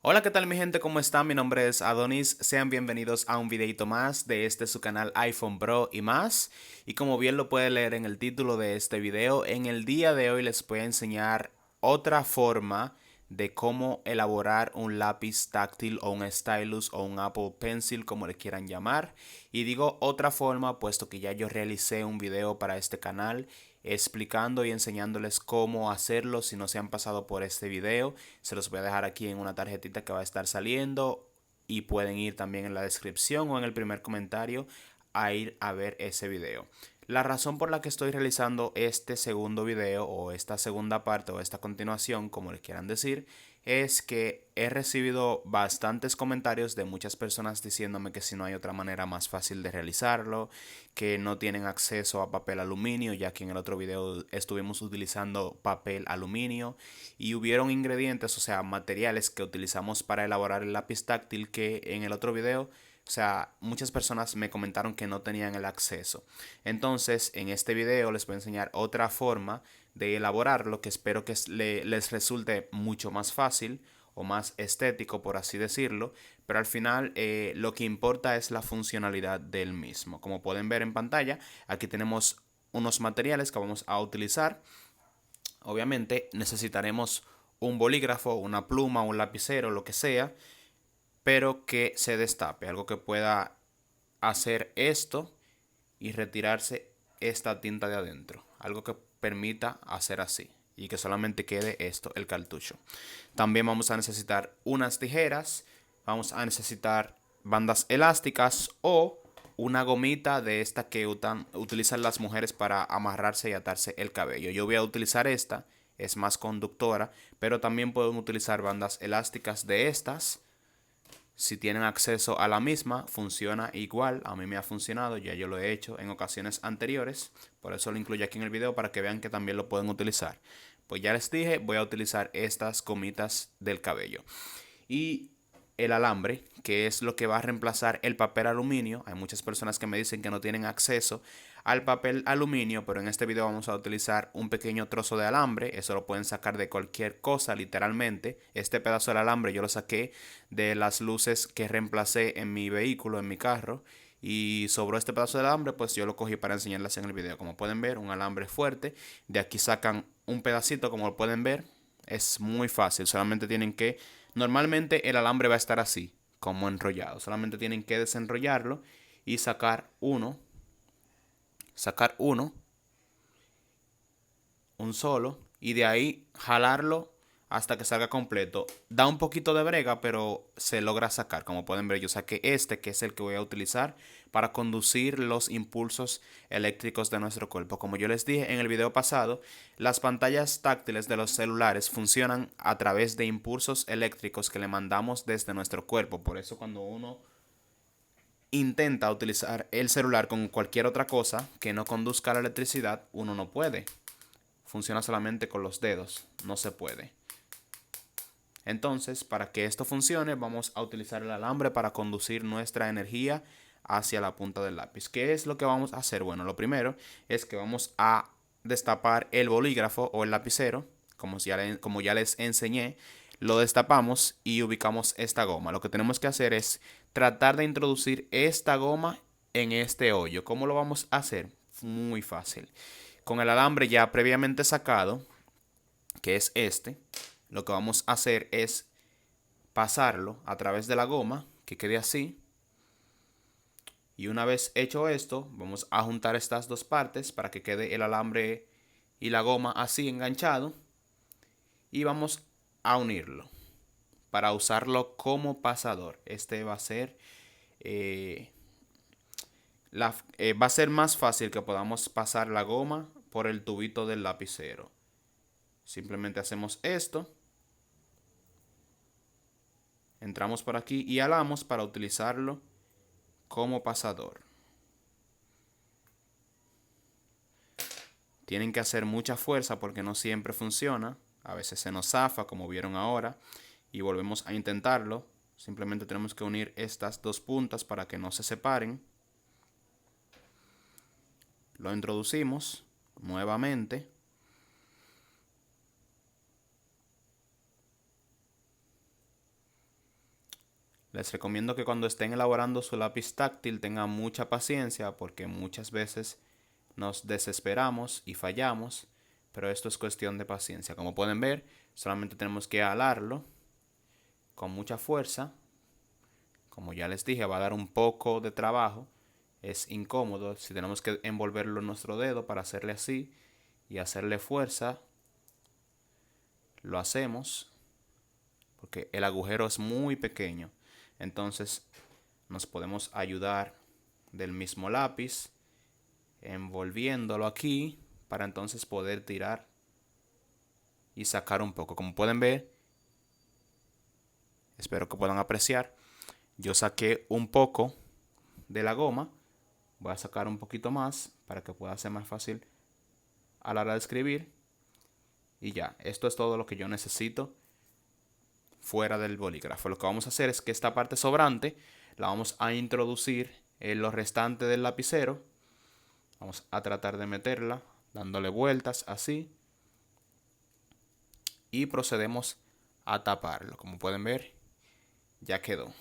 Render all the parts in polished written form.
Hola, ¿qué tal mi gente? ¿Cómo están? Mi nombre es Adonis. Sean bienvenidos a un videito más de su canal iPhone Pro y más. Y como bien lo puede leer en el título de este video, en el día de hoy les voy a enseñar otra forma de cómo elaborar un lápiz táctil o un stylus o un Apple Pencil, como le quieran llamar. Y digo otra forma puesto que ya yo realicé un video para este canal explicando y enseñándoles cómo hacerlo. Si no se han pasado por este video, se los voy a dejar aquí en una tarjetita que va a estar saliendo y pueden ir también en la descripción o en el primer comentario a ir a ver ese video. La razón por la que estoy realizando este segundo video o esta segunda parte o esta continuación, como les quieran decir, es que he recibido bastantes comentarios de muchas personas diciéndome que si no hay otra manera más fácil de realizarlo, que no tienen acceso a papel aluminio, ya que en el otro video estuvimos utilizando papel aluminio y hubieron ingredientes, o sea, materiales que utilizamos para elaborar el lápiz táctil que en el otro video, o sea, muchas personas me comentaron que no tenían el acceso. Entonces, en este video les voy a enseñar otra forma de elaborarlo que espero que les resulte mucho más fácil o más estético, por así decirlo, pero al final lo que importa es la funcionalidad del mismo. Como pueden ver en pantalla, aquí tenemos unos materiales que vamos a utilizar. Obviamente necesitaremos un bolígrafo, una pluma, un lapicero, lo que sea, pero que se destape, algo que pueda hacer esto y retirarse esta tinta de adentro, algo que permita hacer así y que solamente quede esto, el cartucho. También vamos a necesitar unas tijeras, vamos a necesitar bandas elásticas o una gomita de esta que utilizan las mujeres para amarrarse y atarse el cabello. Yo voy a utilizar esta, es más conductora, pero también pueden utilizar bandas elásticas de estas. Si tienen acceso a la misma, funciona igual. A mí me ha funcionado, ya yo lo he hecho en ocasiones anteriores. Por eso lo incluyo aquí en el video para que vean que también lo pueden utilizar. Pues ya les dije, voy a utilizar estas gomitas del cabello. Y el alambre, que es lo que va a reemplazar el papel aluminio. Hay muchas personas que me dicen que no tienen acceso al papel aluminio, pero en este video vamos a utilizar un pequeño trozo de alambre. Eso lo pueden sacar de cualquier cosa, literalmente. Este pedazo del alambre yo lo saqué de las luces que reemplacé en mi vehículo, en mi carro. Y sobró este pedazo de alambre, pues yo lo cogí para enseñarles en el video. Como pueden ver, un alambre fuerte. De aquí sacan un pedacito, como lo pueden ver. Es muy fácil, solamente tienen que... Normalmente el alambre va a estar así, como enrollado. Solamente tienen que desenrollarlo y sacar uno, un solo, y de ahí jalarlo hasta que salga completo. Da un poquito de brega, pero se logra sacar. Como pueden ver, yo saqué este, que es el que voy a utilizar para conducir los impulsos eléctricos de nuestro cuerpo. Como yo les dije en el video pasado, las pantallas táctiles de los celulares funcionan a través de impulsos eléctricos que le mandamos desde nuestro cuerpo. Por eso cuando uno intenta utilizar el celular con cualquier otra cosa que no conduzca a la electricidad, uno no puede. Funciona solamente con los dedos, no se puede. Entonces, para que esto funcione, vamos a utilizar el alambre para conducir nuestra energía hacia la punta del lápiz. ¿Qué es lo que vamos a hacer? Bueno, lo primero es que vamos a destapar el bolígrafo o el lapicero, como ya les enseñé. Lo destapamos y ubicamos esta goma. Lo que tenemos que hacer es tratar de introducir esta goma en este hoyo. ¿Cómo lo vamos a hacer? Muy fácil. Con el alambre ya previamente sacado, que es este, lo que vamos a hacer es pasarlo a través de la goma, que quede así. Y una vez hecho esto, vamos a juntar estas dos partes para que quede el alambre y la goma así enganchado. Y vamos a unirlo para usarlo como pasador. Este va a ser eh, va a ser más fácil que podamos pasar la goma por el tubito del lapicero. Simplemente hacemos esto. Entramos por aquí y alamos para utilizarlo como pasador. Tienen que hacer mucha fuerza porque no siempre funciona. A veces se nos zafa, como vieron ahora. Y volvemos a intentarlo. Simplemente tenemos que unir estas dos puntas para que no se separen. Lo introducimos nuevamente. Les recomiendo que cuando estén elaborando su lápiz táctil tengan mucha paciencia porque muchas veces nos desesperamos y fallamos, pero esto es cuestión de paciencia. Como pueden ver, solamente tenemos que alarlo con mucha fuerza. Como ya les dije, va a dar un poco de trabajo, es incómodo si tenemos que envolverlo en nuestro dedo para hacerle así y hacerle fuerza. Lo hacemos porque el agujero es muy pequeño, entonces nos podemos ayudar del mismo lápiz envolviéndolo aquí para entonces poder tirar y sacar un poco. Como pueden ver, espero que puedan apreciar, yo saqué un poco de la goma. Voy a sacar un poquito más para que pueda ser más fácil a la hora de escribir. Y ya, esto es todo lo que yo necesito fuera del bolígrafo. Lo que vamos a hacer es que esta parte sobrante la vamos a introducir en lo restante del lapicero. Vamos a tratar de meterla dándole vueltas así. Y procedemos a taparlo. Como pueden ver, ya quedó.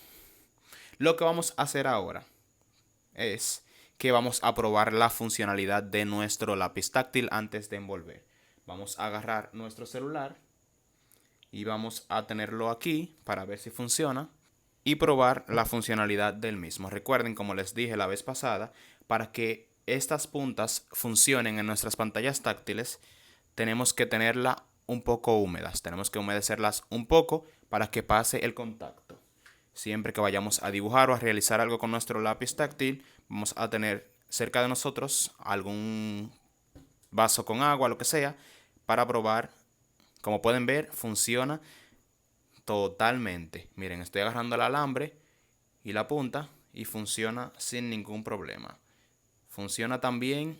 Lo que vamos a hacer ahora es que vamos a probar la funcionalidad de nuestro lápiz táctil antes de envolver. Vamos a agarrar nuestro celular y vamos a tenerlo aquí para ver si funciona y probar la funcionalidad del mismo. Recuerden, como les dije la vez pasada, para que estas puntas funcionen en nuestras pantallas táctiles, tenemos que tenerla un poco húmedas. Tenemos que humedecerlas un poco para que pase el contacto. Siempre que vayamos a dibujar o a realizar algo con nuestro lápiz táctil, vamos a tener cerca de nosotros algún vaso con agua, lo que sea, para probar. Como pueden ver, funciona totalmente. Miren, estoy agarrando el alambre y la punta y funciona sin ningún problema. Funciona también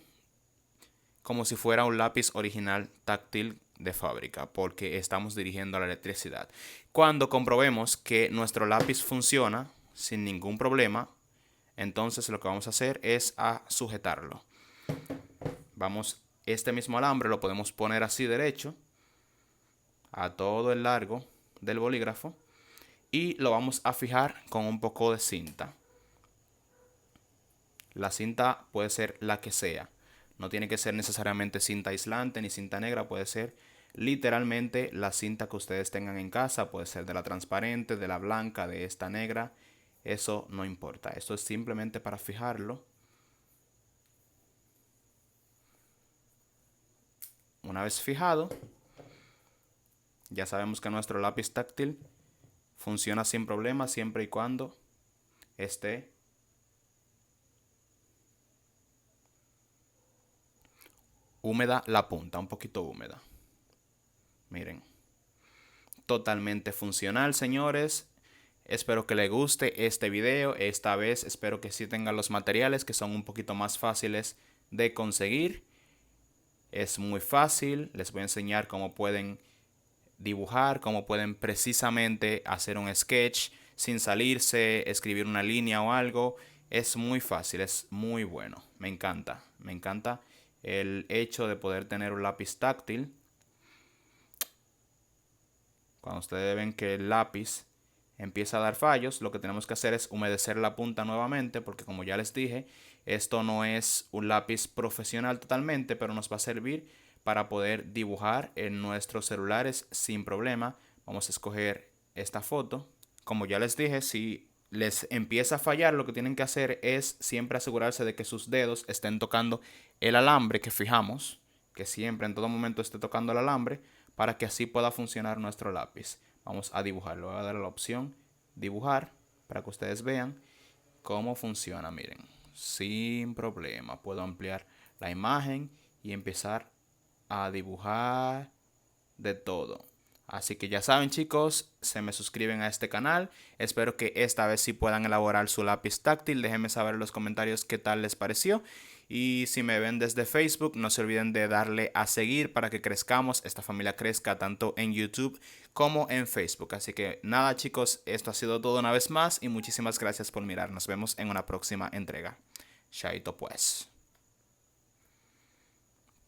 como si fuera un lápiz original táctil de fábrica, porque estamos dirigiendo la electricidad. Cuando comprobemos que nuestro lápiz funciona sin ningún problema, entonces lo que vamos a hacer es a sujetarlo. Este mismo alambre lo podemos poner así derecho a todo el largo del bolígrafo y lo vamos a fijar con un poco de cinta. La cinta puede ser la que sea. No tiene que ser necesariamente cinta aislante ni cinta negra, puede ser literalmente la cinta que ustedes tengan en casa, puede ser de la transparente, de la blanca, de esta negra, eso no importa. Esto es simplemente para fijarlo. Una vez fijado, ya sabemos que nuestro lápiz táctil funciona sin problema siempre y cuando esté húmeda la punta, un poquito húmeda. Miren, totalmente funcional, señores. Espero que les guste este video. Esta vez espero que sí tengan los materiales que son un poquito más fáciles de conseguir. Es muy fácil. Les voy a enseñar cómo pueden dibujar, cómo pueden precisamente hacer un sketch sin salirse, escribir una línea o algo. Es muy fácil, es muy bueno. Me encanta el hecho de poder tener un lápiz táctil. Cuando ustedes ven que el lápiz empieza a dar fallos, lo que tenemos que hacer es humedecer la punta nuevamente, porque como ya les dije, esto no es un lápiz profesional totalmente, pero nos va a servir para poder dibujar en nuestros celulares sin problema. Vamos a escoger esta foto. Como ya les dije, si les empieza a fallar, lo que tienen que hacer es siempre asegurarse de que sus dedos estén tocando el alambre que fijamos, que siempre en todo momento esté tocando el alambre, para que así pueda funcionar nuestro lápiz. Vamos a dibujar, le voy a dar la opción dibujar para que ustedes vean cómo funciona. Miren, sin problema puedo ampliar la imagen y empezar a dibujar de todo. Así que ya saben, chicos, se me suscriben a este canal. Espero que esta vez sí puedan elaborar su lápiz táctil. Déjenme saber en los comentarios qué tal les pareció. Y si me ven desde Facebook, no se olviden de darle a seguir para que crezcamos, esta familia crezca tanto en YouTube como en Facebook. Así que nada, chicos, esto ha sido todo una vez más y muchísimas gracias por mirar. Nos vemos en una próxima entrega. Chaito pues.